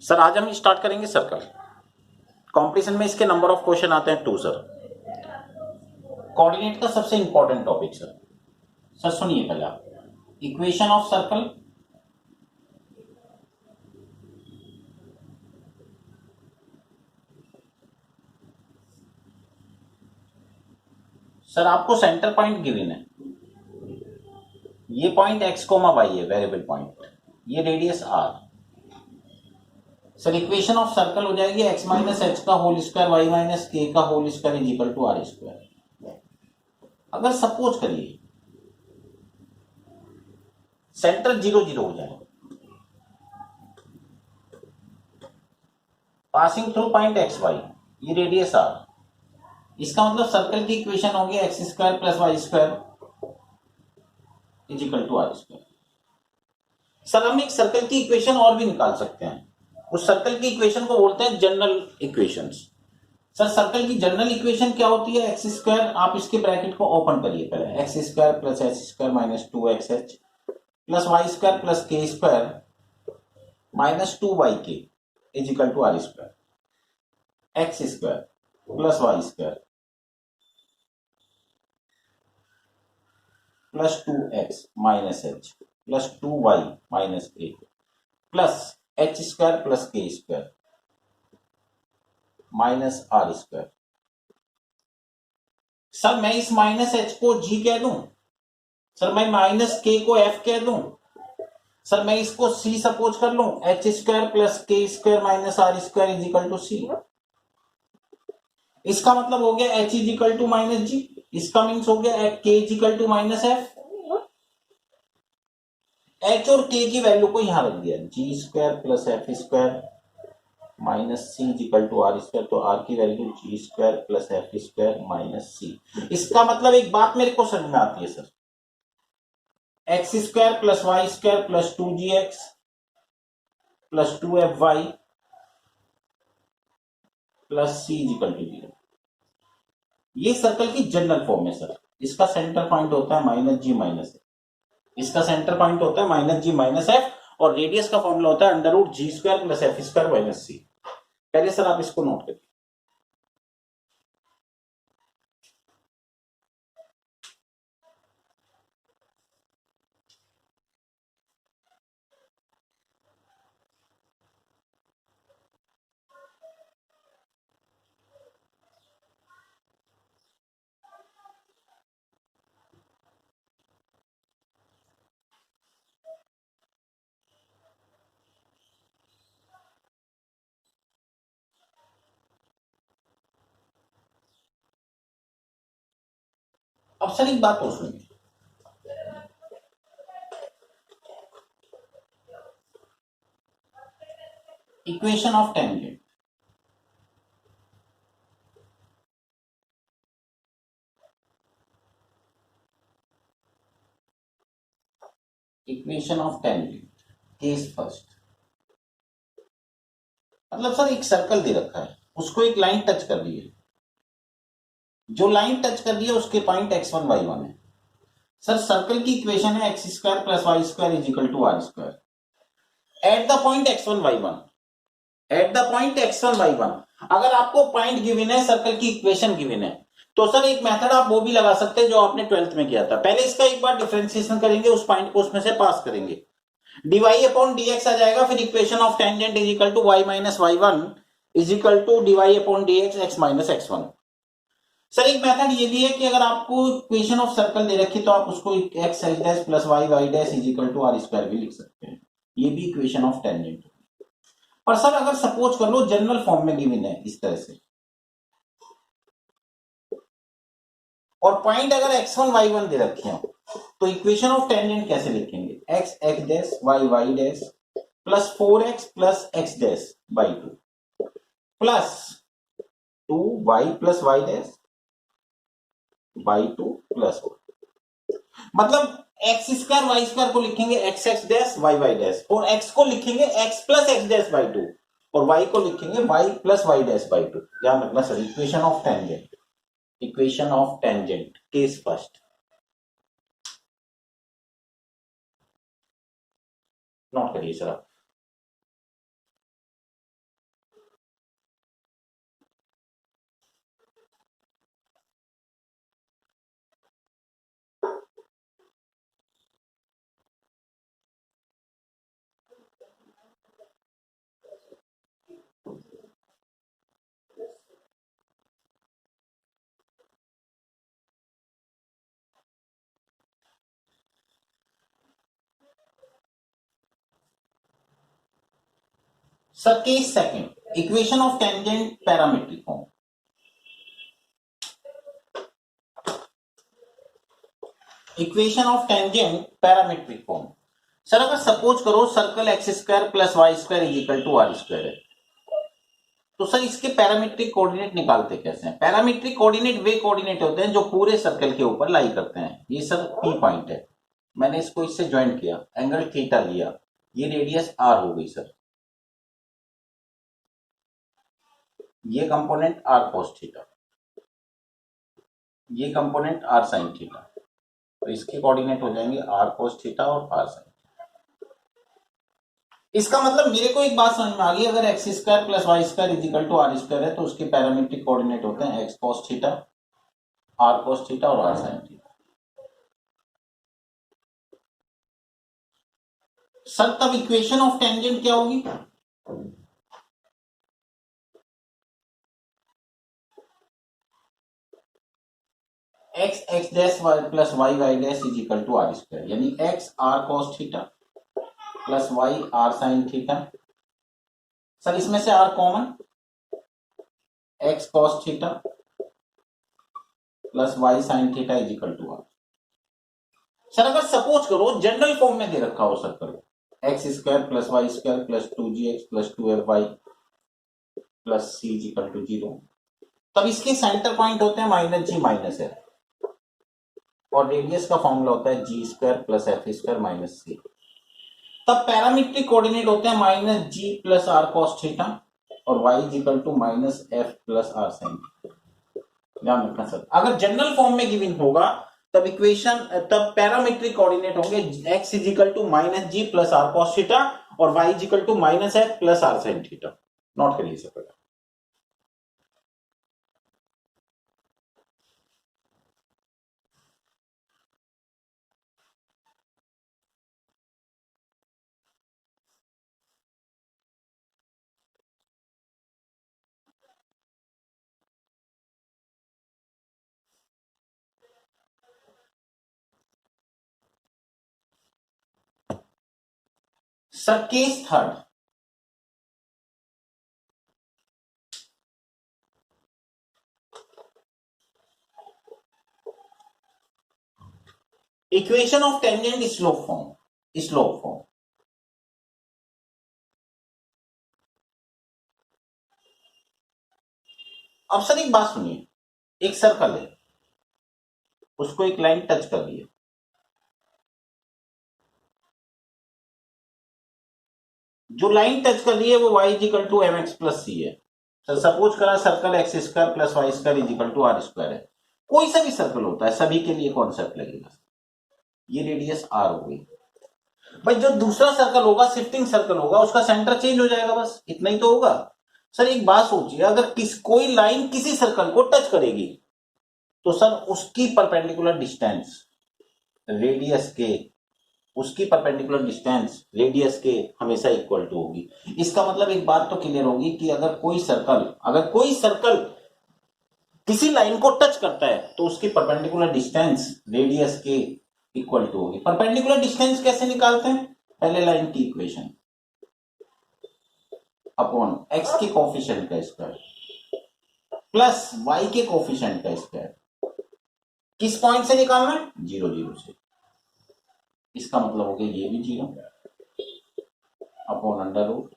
Sir आज हम start करेंगे सर्कल। कॉम्पिटिशन में इसके नंबर ऑफ क्वेश्चन आते हैं 2 सर। कोऑर्डिनेट का सबसे इंपॉर्टेंट टॉपिक सर। सर सुनिए पहले आप इक्वेशन ऑफ सर्कल, सर आपको सेंटर पॉइंट गिवन है, ये पॉइंट x कोमा y है, वेरिएबल पॉइंट, ये radius r। Sir equation of circle हो जाएगी x माइनस एच का whole square y minus k का whole square is equal to r square. अगर सपोज करिए सेंटर 0 0 हो जाए, passing through point x y, ये रेडियस r, इसका मतलब सर्कल की इक्वेशन होगी x square plus Y square is equal to r square. Sir हम एक सर्कल की इक्वेशन और भी निकाल सकते हैं, उस सर्कल की इक्वेशन को बोलते हैं जनरल इक्वेशंस। सर सर्कल की जनरल इक्वेशन क्या होती है? एक्स स्क्वायर, आप इसके ब्रैकेट को ओपन करिए पहले, x square plus h square minus 2xh plus Y square plus k square minus 2yk is equal to r square. X square plus Y square plus 2x minus h plus 2y minus a plus h square plus k square minus r square. Sir मैं इस minus H को जी कह दूं, sir मैं minus के को F कह दूं, सर मैं इसको सी सपोज कर लूं, h square plus k square minus r square is equal to c. इसका मतलब हो गया h is equal to minus g, इसका मीन्स हो गया k is equal to minus f. H और के की वैल्यू को यहां रख दिया, g square plus f square minus c is equal to r square, तो आर की value g square plus f square minus c. इसका मतलब एक बात मेरे को समझ में आती है sir, x square plus Y square plus 2gx plus 2fy plus c is equal to 0। ये सर्कल की जनरल फॉर्म है सर। इसका सेंटर पॉइंट होता है माइनस जी माइनस एफ, इसका सेंटर पॉइंट होता है माइनस जी माइनस एफ, और रेडियस का फॉर्मूला होता है under root g square plus f square minus c. पहले सर आप इसको नोट करिए। अब सर एक बात और सुनिए, equation of tangent, equation of tangent case first. मतलब सर एक सर्कल दे रखा है, उसको एक लाइन टच कर रही है, जो लाइन टच कर रही है उसके पॉइंट x1 y1 है। सर सर्कल की इक्वेशन है x square plus Y square is equal to r square at the point x1 y1, at the point x1 y1। अगर आपको पॉइंट गिवन है, सर्कल की इक्वेशन गिवन है, तो sir एक मेथड आप वो भी लगा सकते हैं जो आपने 12th में किया था। पहले इसका एक बार डिफरेंशिएशन करेंगे, उस पॉइंट को उसमें से पास करेंगे, dy अपॉन dx आ जाएगा, फिर equation of tangent is equal to y minus y1 is equal to dy upon dx x minus x1। Sir एक मेथड ये भी है कि अगर आपको इक्वेशन ऑफ सर्कल दे रखी तो आप उसको x h dash plus y y dash is equal to r square भी लिख सकते हैं, ये भी इक्वेशन ऑफ टेंजेंट। पर सर अगर सपोज कर लो जनरल फॉर्म में गिवन है इस तरह से, और पॉइंट अगर x1 y1 दे रखे हो, तो इक्वेशन ऑफ टेंजेंट कैसे लिखेंगे? x x dash y y dash plus 4x plus x dash by 2 plus 2y plus y dash by 2 plus 1। मतलब एक्स स्क्वायर वाई स्क्वायर को लिखेंगे x x dash y y dash, और x को लिखेंगे x plus x dash by 2, और y को लिखेंगे y plus y dash by 2। ध्यान रखना sir, equation of tangent, equation of tangent case first, note करिए सर आप। Sir case second, equation of tangent parametric form. Equation of tangent parametric form. Sir अगर suppose करो circle x square plus Y square is equal to r square है, तो sir इसके parametric coordinate निकालते कैसे हैं? पैरामीट्रिक कोऑर्डिनेट वे coordinate होते हैं जो पूरे सर्कल के ऊपर लाई करते हैं। ये सर पी पॉइंट है, मैंने इसको इससे ज्वाइंट किया, एंगल थीटा लिया, ये रेडियस आर हो गई सर, ये कंपोनेंट आर कॉस थीटा, ये कंपोनेंट आर साइन थीटा, तो इसके कोऑर्डिनेट हो जाएंगे आर कॉस थीटा और आर साइन। इसका मतलब मेरे को एक बात समझ में आ गई, अगर x square plus Y square is equal to r square है तो उसके पैरामीट्रिक कोऑर्डिनेट होते हैं x cos theta, r cos theta और आर साइन थीटा। सर तब इक्वेशन ऑफ टेंजेंट क्या होगी? X x dash y plus y y dash is equal to r square, यानी x r cos theta plus y r sine theta. Sir इसमें से r common, x cos theta plus Y sine theta is equal to r. Sir अगर suppose करो general form में दे रखा हो circle, x square plus Y square plus 2gx plus 2fy plus c is equal to 0, तब इसके centre point होते हैं माइनस जी माइनस एफ, और रेडियस का फॉर्मूला होता है g square plus f square minus c. तब पैरामीट्रिक कोऑर्डिनेट होते हैं minus g plus r cos theta और y is equal to minus f plus r sine. ध्यान रखना सर, अगर जनरल फॉर्म में गिवन होगा तब इक्वेशन, तब पैरामीट्रिक कोऑर्डिनेट होंगे x is equal to minus g plus r cos theta और y is equal to minus f plus r sine theta. Note करिए sir. Sir case third, equation of tangent slope form. Slope form, अब sir एक बात सुनिए, एक circle है, उसको एक लाइन टच कर रही है, जो लाइन टच कर रही है वो y equal to m x plus c है। सर सपोज करा circle x square plus Y square is equal to r square है, कोई सा भी सर्कल होता है, सभी के लिए कॉन्सेप्ट लगेगा। ये रेडियस आर हो गई भाई, जो दूसरा सर्कल होगा शिफ्टिंग सर्कल होगा, उसका सेंटर चेंज हो जाएगा, बस इतना ही तो होगा। सर एक बात सोचिए, अगर कोई लाइन किसी सर्कल को टच करेगी तो सर उसकी परपेंडिकुलर डिस्टेंस रेडियस के, उसकी परपेंडिकुलर डिस्टेंस रेडियस के हमेशा इक्वल टू होगी। इसका मतलब एक बात तो क्लियर होगी कि अगर कोई सर्कल किसी लाइन को टच करता है तो उसकी परपेंडिकुलर डिस्टेंस रेडियस के इक्वल टू होगी। परपेंडिकुलर डिस्टेंस कैसे निकालते हैं? पहले लाइन की इक्वेशन अपॉन एक्स के कोफिशिएंट का स्क्वायर प्लस वाई के कोफिशिएंट का स्क्वायर, किस पॉइंट से निकालना है? 0 0 से। इसका मतलब हो गया ये भी 0 अपॉन अंडर रूट।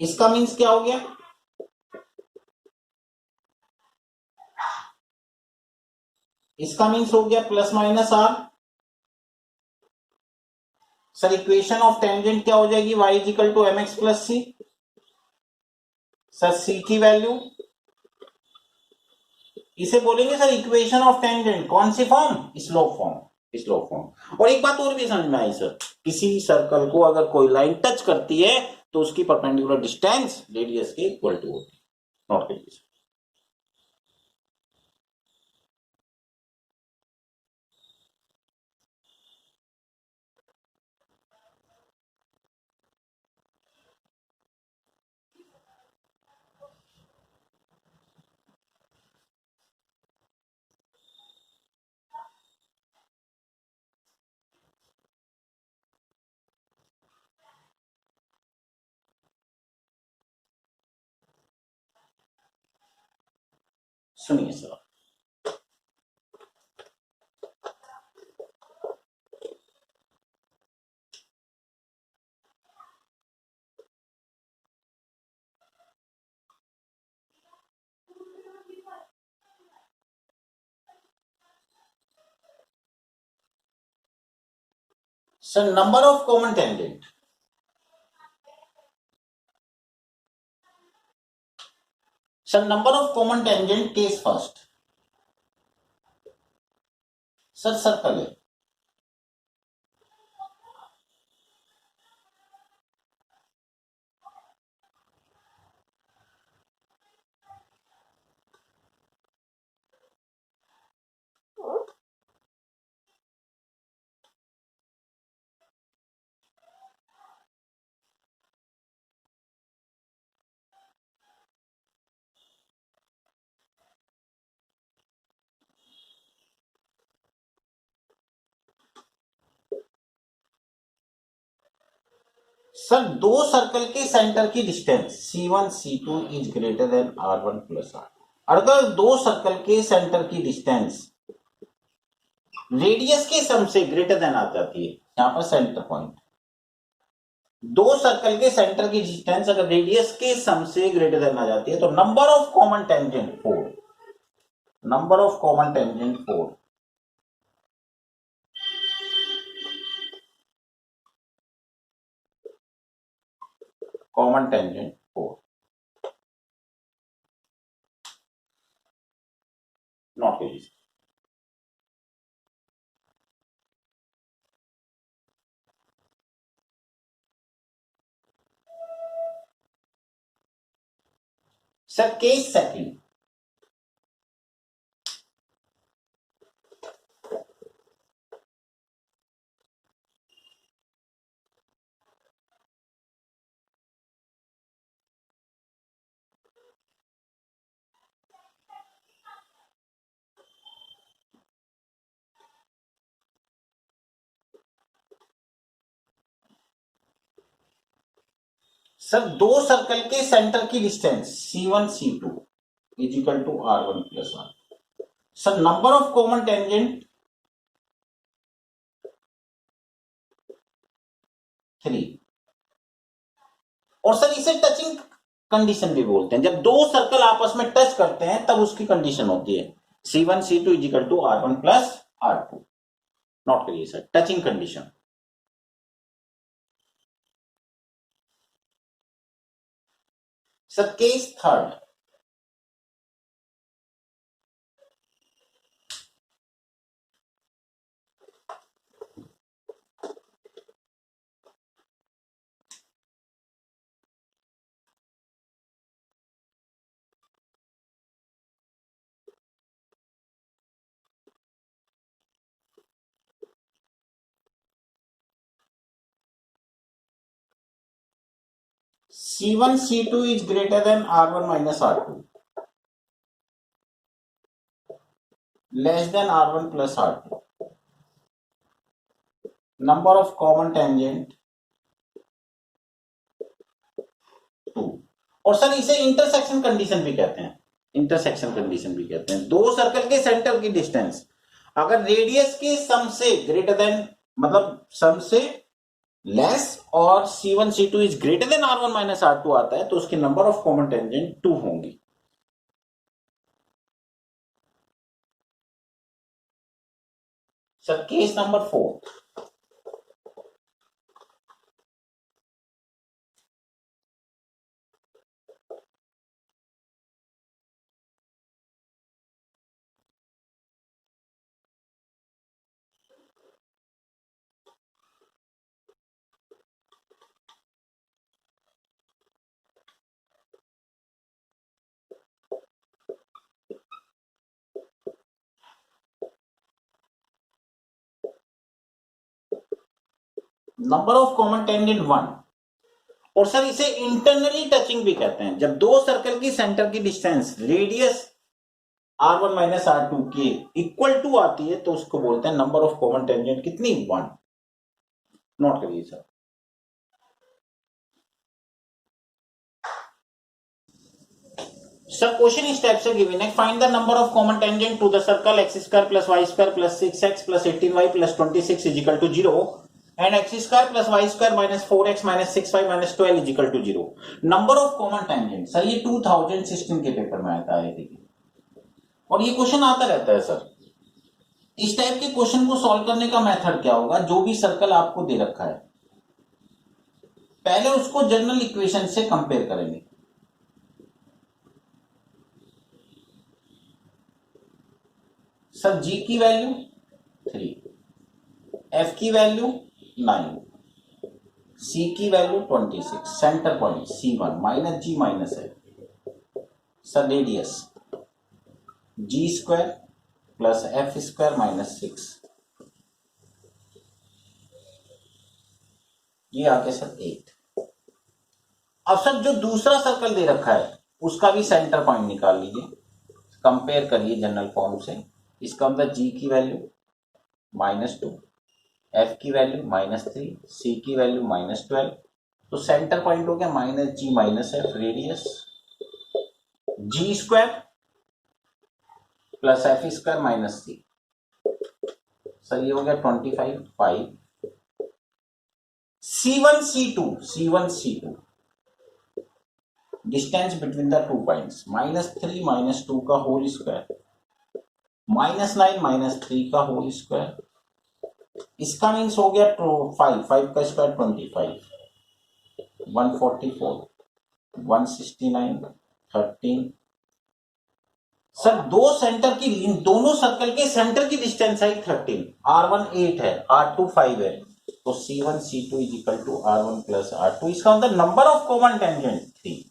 इसका मीन्स क्या हो गया? इसका मीन्स हो गया plus minus r. Sir equation of tangent क्या हो जाएगी? y is equal to m x plus c. Sir c की वैल्यू, इसे बोलेंगे सर इक्वेशन ऑफ टेंजेंट, कौन सी form? Slope form. Slope form. और एक बात और भी समझ में आई सर, किसी सर्कल को अगर कोई लाइन टच करती है तो उसकी परपेंडिकुलर डिस्टेंस रेडियस के इक्वल टू होती है। नोट करिए। सुनिए sir, number of common tangent, sir number of common tangent case first, sir circle है। सर दो सर्कल के सेंटर की distance C1 C2 is greater than R1 plus R। अगर दो सर्कल के सेंटर की डिस्टेंस रेडियस के सम से ग्रेटर देन आ जाती है, यहां पर सेंटर पॉइंट, दो सर्कल के सेंटर की डिस्टेंस अगर रेडियस के सम से ग्रेटर देन आ जाती है तो number of common tangent 4, number of common tangent 4, common tangent 4 not is. Sir case second, sir दो सर्कल के सेंटर की distance C1 C2 is equal to R1 plus R। Sir number of common tangent 3, और sir इसे touching condition भी बोलते हैं। जब दो सर्कल आपस में टच करते हैं तब उसकी कंडीशन होती है C1 C2 is equal to R1 plus R2। Note करिए sir, touching condition. Sir case third, C1 C2 is greater than R1 minus R2, less than R1 plus R2, number of common tangent 2। और sir इसे intersection condition भी कहते हैं, intersection condition भी कहते हैं। दो सर्कल के सेंटर की डिस्टेंस अगर रेडियस के सम से ग्रेटर देन, मतलब सम से लेस, और C1 C2 is greater than R1 minus R2 आता है तो उसकी नंबर ऑफ कॉमन टेंजेंट 2 होंगी। Sir case number 4, number of common tangent 1, और सर इसे इंटरनली टचिंग भी कहते हैं। जब दो सर्कल की सेंटर की distance radius R1 minus R2 के इक्वल टू आती है तो उसको बोलते हैं नंबर ऑफ कॉमन टेंजेंट कितनी, 1। नोट करिए सर। सर क्वेश्चन इस टाइप से गिवन है, find the number of common tangent to the circle x square plus Y square plus 6x plus 18y plus 26 is equal to 0 and x square plus Y square minus 4x minus 6y minus 12 is equal to 0। Number of common tangent. Sir ये 2016 के paper में आता है और ये question आता रहता है सर। इस टाइप के क्वेश्चन को सॉल्व करने का मेथड क्या होगा, जो भी सर्कल आपको दे रखा है पहले उसको जनरल इक्वेशन से कंपेयर करेंगे। सर g की वैल्यू 3, f की वैल्यू 9, c की value 26, centre point c1 minus g minus f। Sir radius g square plus f square minus 6, ये आ गया सर 8। अब सर जो दूसरा सर्कल दे रखा है उसका भी सेंटर पॉइंट निकाल लीजिए, कंपेयर करिए जनरल फॉर्म से। इसका मतलब g की वैल्यू -2, f की वैल्यू -3, c की वैल्यू -12, तो सेंटर पॉइंट हो गया -g minus f। Radius g square plus f square minus c, sir ये हो गया 25, 5। C1 C2 distance between the two points -3 -2 का होल स्क्वायर -9 -3 का होल स्क्वायर। इसका मीन्स हो गया 5 का स्क्वायर 25, 144, 169, 13। सर दोनों सर्कल के सेंटर की डिस्टेंस है 13, R1 8 है, R2 5 है, तो C1 C2 is equal to R1 plus R2। इसका मतलब number of common tangent 3।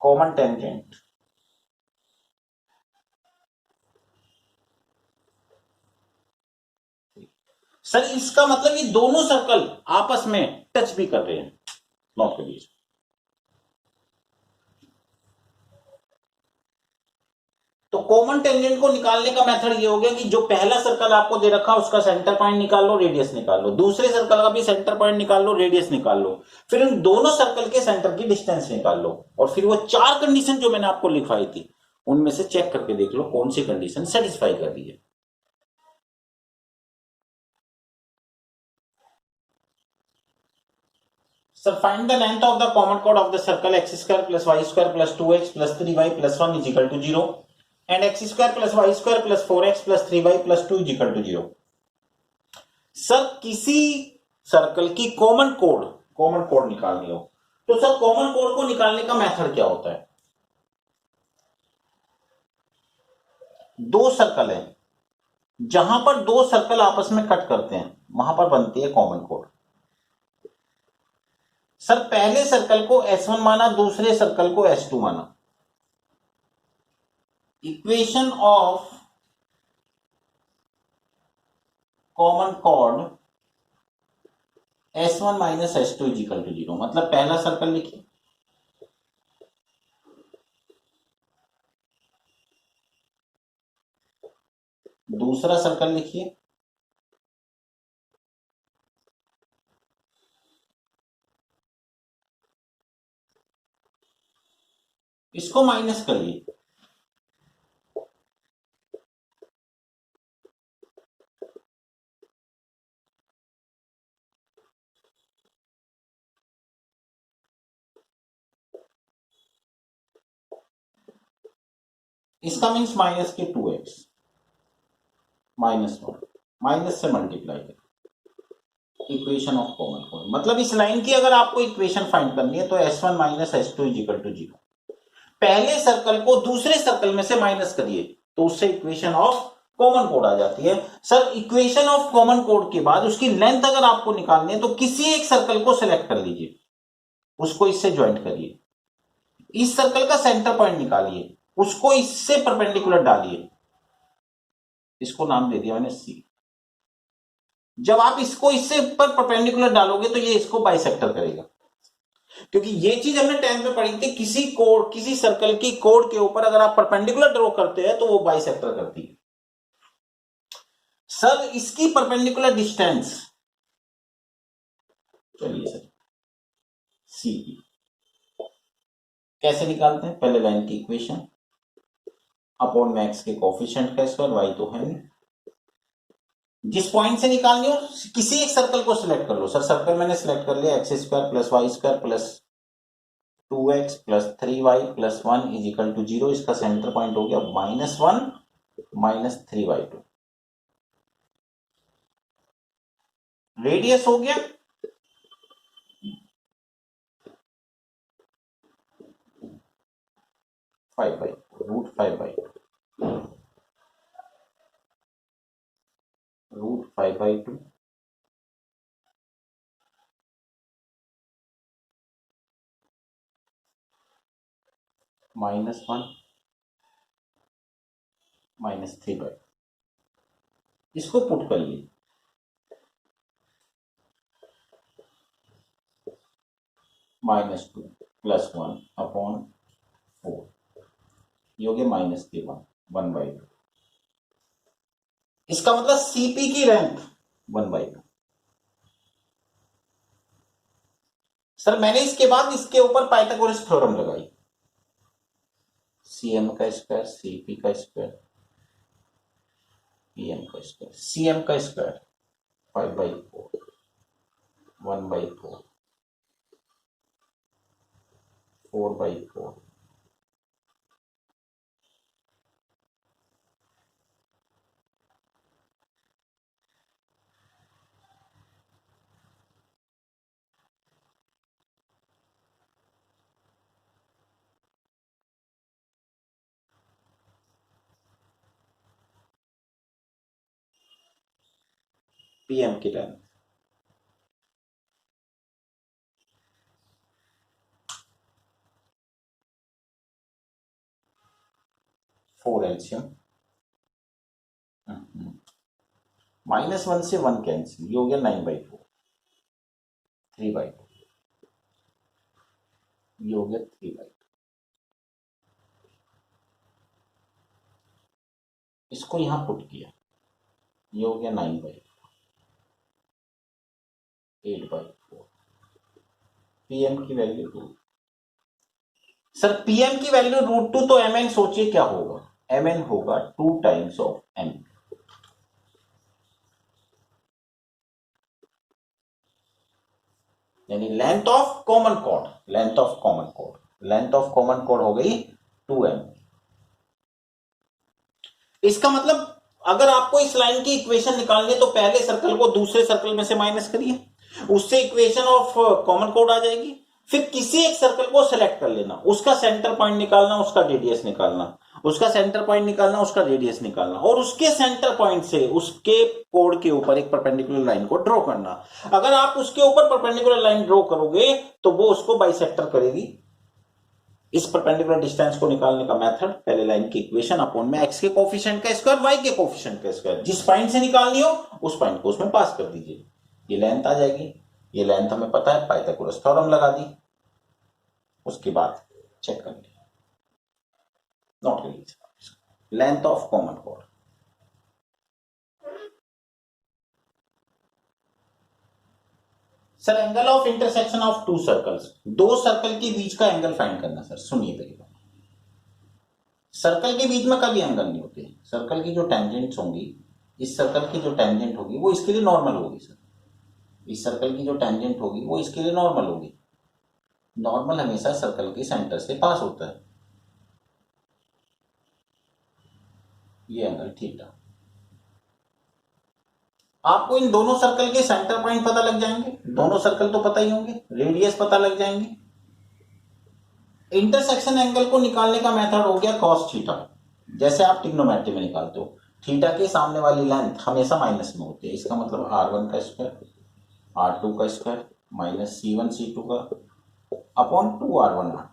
Common tangent sir, इसका मतलब ये दोनों सर्कल आपस में टच भी कर रहे हैं, नॉट के बीच। तो कॉमन टेंजेंट को निकालने का मेथड ये हो गया कि जो पहला सर्कल आपको दे रखा उसका सेंटर पॉइंट निकाल लो, रेडियस निकाल लो, दूसरे सर्कल का भी सेंटर पॉइंट निकाल लो, रेडियस निकाल लो, फिर उन दोनों सर्कल के सेंटर की डिस्टेंस निकाल लो, और फिर वो 4 कंडीशन जो मैंने आपको लिखवाई थी उनमें से चेक करके देख लो कौन सी कंडीशन सेटिस्फाई कर रही है। Sir find the length of the common chord of the circle x square plus Y square plus 2x plus 3y plus 1 is equal to 0 and x square plus Y square plus 4x plus 3y plus 2 is equal to 0। Sir किसी circle की common code निकालनी हो तो sir common code को निकालने का method क्या होता है? दो सर्कल है, जहां पर दो सर्कल आपस में कट करते हैं वहां पर बनती है कॉमन कोड। सर पहले सर्कल को S1 माना, दूसरे सर्कल को S2 माना। Equation of common chord S1 minus S2 is equal to 0। मतलब पहला सर्कल लिखिए, दूसरा सर्कल लिखिए, इसको माइनस करिए, इसका मीन्स माइनस के 2x -1 माइनस से मल्टीप्लाई करें। इक्वेशन ऑफ कॉमन कोड मतलब इस लाइन की अगर आपको इक्वेशन फाइंड करनी है तो S1 minus S2 is equal to 0। पहले सर्कल को दूसरे सर्कल में से माइनस करिए तो उससे इक्वेशन ऑफ कॉमन कोड आ जाती है। Sir equation of common code के बाद उसकी लेंथ अगर आपको निकालनी है तो किसी एक सर्कल को सिलेक्ट कर लीजिए, उसको इससे ज्वाइंट करिए, इस सर्कल का सेंटर पॉइंट निकालिए, उसको इससे परपेंडिकुलर डालिए, इसको नाम दे दिया मैंने C। जब आप इसको इससे पर परपेंडिकुलर डालोगे तो ये इसको बाइसेक्टर करेगा, क्योंकि ये चीज हमने 10th में पढ़ी थी, किसी सर्कल की कोड के ऊपर अगर आप परपेंडिकुलर ड्रॉ करते हैं तो वो बाइसेक्टर करती है। सर इसकी परपेंडिकुलर डिस्टेंस चलिए सर, सीपी कैसे निकालते हैं? पहले लाइन की इक्वेशन अपॉन में एक्स के कोफिशिएंट का स्क्वायर, वाई तो है नहीं, जिस पॉइंट से निकालनी हो किसी एक सर्कल को सिलेक्ट कर लो। सर सर्कल मैंने सिलेक्ट कर लिया, x square plus Y square plus 2x plus 3y plus 1 is equal to 0। इसका सेंटर पॉइंट हो गया -1 माइनस 3y2। रेडियस हो गया 5/2 रूट 5/2 रूट 5/2 -1 माइनस 3/2। इसको पुट कर लिए, -2 प्लस 1 अपॉन 4, ये हो गया -3/1 1/2। इसका मतलब सीपी की लेंथ 1/2। सर मैंने इसके बाद इसके ऊपर पाइथागोरस थ्योरम लगाई, सीएम का स्क्वायर सीपी का स्क्वायर पीएम का स्क्वायर, सीएम का स्क्वायर 5/4 1/4 4/4 पीएम की लेंथ 4 एलसीएम, -1 से 1 कैंसिल, ये हो गया 9/4 3/2, ये हो गया 3/2। इसको यहां पुट किया, ये हो गया 9/4 8/4। पीएम की वैल्यू 2। सर पीएम की वैल्यू √2 तो mn सोचिए क्या होगा, mn होगा 2 टाइम्स ऑफ m, यानी length of common cord, length of common cord, length of common cord हो गई 2m। इसका मतलब अगर आपको इस लाइन की इक्वेशन निकालनी है तो पहले सर्कल को दूसरे सर्कल में से माइनस करिए, उससे इक्वेशन ऑफ कॉमन कॉर्ड आ जाएगी। फिर किसी एक सर्कल को सिलेक्ट कर लेना, उसका सेंटर पॉइंट निकालना, उसका रेडियस निकालना, उसका सेंटर पॉइंट निकालना, उसका रेडियस निकालना, और उसके सेंटर पॉइंट से उसके कोड के ऊपर एक परपेंडिकुलर लाइन को ड्रॉ करना। अगर आप उसके ऊपर परपेंडिकुलर लाइन ड्रॉ करोगे तो वो उसको बाइसेक्टर करेगी। इस परपेंडिकुलर डिस्टेंस को निकालने का मेथड, पहले लाइन की इक्वेशन अपॉन में एक्स के कोफिशिएंट का स्क्वायर वाई के कोफिशिएंट का स्क्वायर, जिस पॉइंट से निकालनी हो उस पॉइंट को उसमें पास कर दीजिए, ये लेंथ आ जाएगी। ये लेंथ हमें पता है, पाइथागोरस थ्योरम लगा दी, उसके बाद चेक कर लिया, नोट कर लीजिए length of common cord. Sir angle of intersection of to circles, दो सर्कल के बीच का एंगल फाइंड करना। सर सुनिए पहले, सर्कल के बीच में कभी एंगल नहीं होते, सर्कल की जो टेंजेंट्स होंगी, इस सर्कल की जो टेंजेंट होगी वो इसके लिए नॉर्मल होगी। सर इस सर्कल की जो टेंजेंट होगी वो इसके लिए नॉर्मल होगी। नॉर्मल हमेशा सर्कल के सेंटर से पास होता है, ये एंगल थीटा। आपको इन दोनों सर्कल के सेंटर पॉइंट पता लग जाएंगे, दोनों सर्कल तो पता ही होंगे, रेडियस पता लग जाएंगे। इंटरसेक्शन एंगल को निकालने का मेथड हो गया cos थीटा, जैसे आप ट्रिग्नोमेट्री में निकालते हो, थीटा के सामने वाली लेंथ हमेशा माइनस में होती है, इसका मतलब r1 का स्क्वायर r2 का स्क्वायर माइनस c1 c2 का अपॉन 2r1 r2।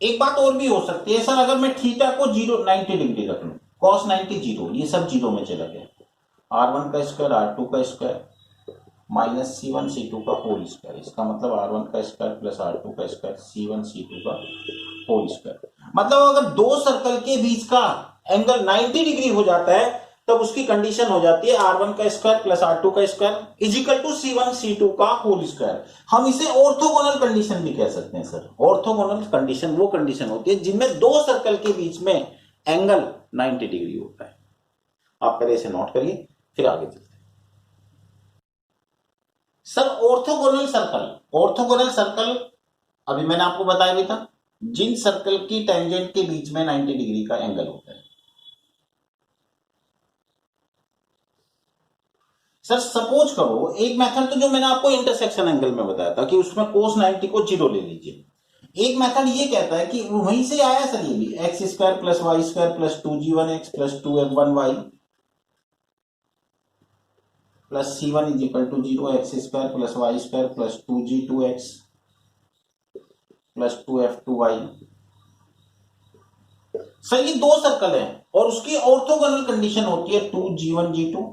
एक बात और भी हो सकती है सर, अगर मैं थीटा को 90 डिग्री रख लूं, cos 90 0, ये सब जीरो में चला गया, r1 का स्क्वायर r2 का स्क्वायर माइनस c1 c2 का होल स्क्वायर, इसका मतलब r1 का स्क्वायर प्लस r2 का स्क्वायर c1 c2 का होल स्क्वायर। मतलब अगर दो सर्कल के बीच का एंगल 90 डिग्री हो जाता है तब उसकी कंडीशन हो जाती है R1 का स्क्वायर प्लस R2 का square is equal to C1 C2 का होल स्क्वायर। हम इसे ऑर्थोगोनल कंडीशन भी कह सकते हैं सर। ऑर्थोगोनल कंडीशन वो कंडीशन होती है जिनमें दो सर्कल के बीच में एंगल 90 डिग्री होता है। आप पहले इसे नोट करिए, फिर आगे चलते हैं। सर ऑर्थोगोनल सर्कल अभी मैंने आपको बताया भी था, जिन सर्कल की टेंजेंट के बीच में 90 डिग्री का एंगल होता है। सर सपोज करो, एक मेथड तो जो मैंने आपको इंटरसेक्शन एंगल में बताया था कि उसमें cos 90 को 0 ले लीजिए। एक मेथड ये कहता है कि वहीं से आया सर ये भी x square plus Y square plus 2g1x plus 2f1y plus c1 is equal to 0 x square plus Y square plus 2g2x plus 2f2y। Sir ये दो सर्कल है और उसकी ऑर्थोगोनल कंडीशन होती है 2g1g2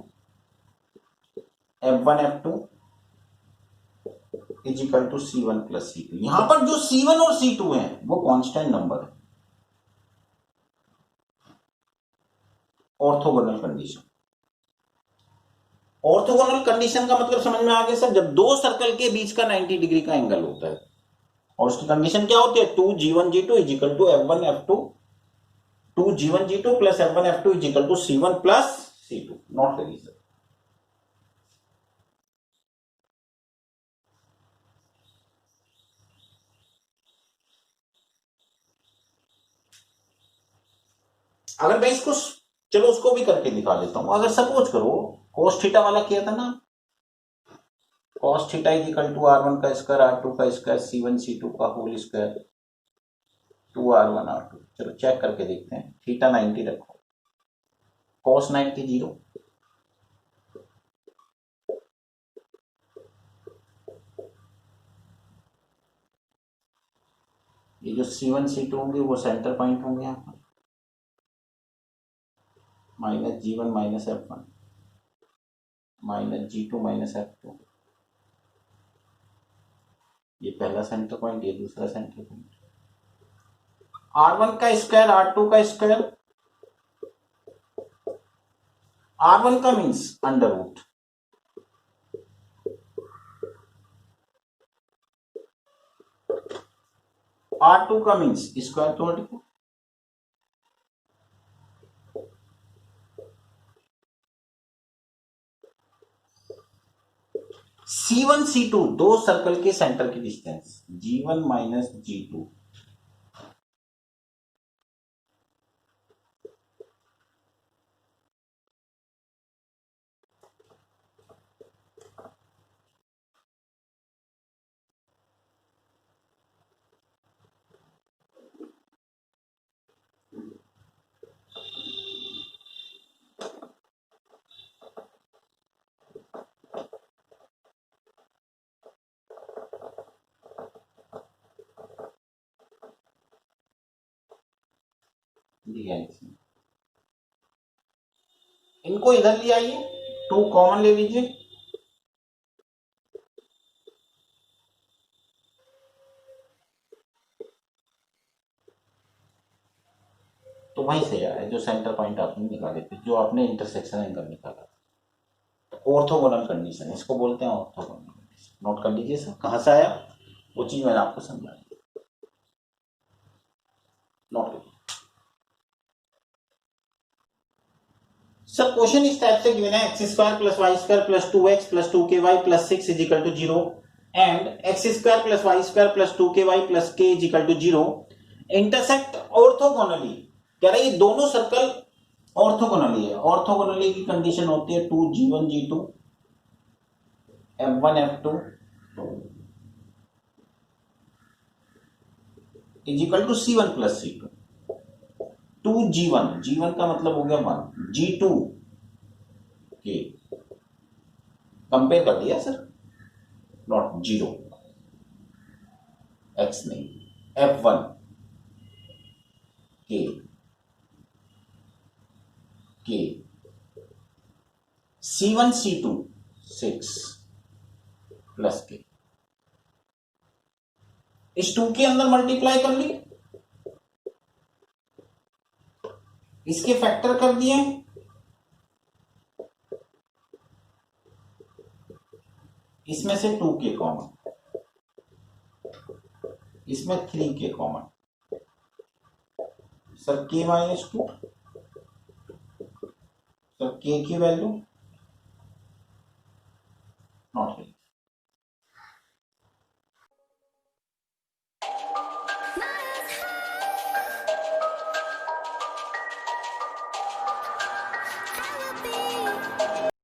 f1 f2 is equal to c1 plus c2। यहां पर जो c1 और c2 है वो कांस्टेंट नंबर है। ऑर्थोगोनल कंडीशन, ऑर्थोगोनल कंडीशन का मतलब समझ में आ गया सर, जब दो सर्कल के बीच का 90 डिग्री का एंगल होता है और उसकी कंडीशन क्या होती है 2g1g2 is equal to f1 f2 2g1g2 plus f1 f2 is equal to c1 plus c2। Note करिए सर। अगर मैं इसको चलो उसको भी करके दिखा देता हूं। अगर सपोज करो cos थीटा वाला किया था ना, cos theta is equal to r1 का स्क्वायर r2 का स्क्वायर c1 c2 का होल स्क्वायर 2r1 r2। चलो चेक करके देखते हैं। थीटा 90 रखो, cos 90 0, ये जो c1 c2 होंगे वो सेंटर पॉइंट होंगे यहाँ पर, minus g1 minus f1 minus g2 minus f2। ये पहला सेंटर पॉइंट, ये दूसरा सेंटर पॉइंट। r1 का स्क्वायर r2 का स्क्वायर, r1 का मीन्स अंडर रूट, r2 का मीन्स स्क्वायर रूट को। C1 C2 दो सर्कल के सेंटर की डिस्टेंस g1 माइनस g2। इनको इधर ले आइए, 2 कॉमन ले लीजिए, तो वहीं से आया जो सेंटर पॉइंट आपने निकाले थे, जो आपने इंटरसेक्शन एंगल निकाला था। ऑर्थोगोनल कंडीशन इसको बोलते हैं, ऑर्थोगोनल कंडीशन। नोट कर लीजिए सर, कहां से आया वो चीज मैंने आपको समझाई। नोट करिए सर। क्वेश्चन इस टाइप से गिवन है x square plus Y square plus 2x plus 2ky plus 6 is equal to 0 and x square plus Y square plus 2ky plus k is equal to 0 intersect orthogonally. कह रहा है ये दोनों circle orthogonally है। Orthogonally की condition होती है 2g1g2 f1 f2 is equal to c1 plus c2। 2g1, g1 का मतलब हो गया 1, g2 के कंपेयर कर दिया सर, नॉट 0 x नहीं, f1 के c1 c2 6 प्लस के, इस 2 के अंदर मल्टीप्लाई कर ली, इसके फैक्टर कर दिए, इसमें से 2k कॉमन, इसमें 3k common. Sir k minus 2, sir k की वैल्यू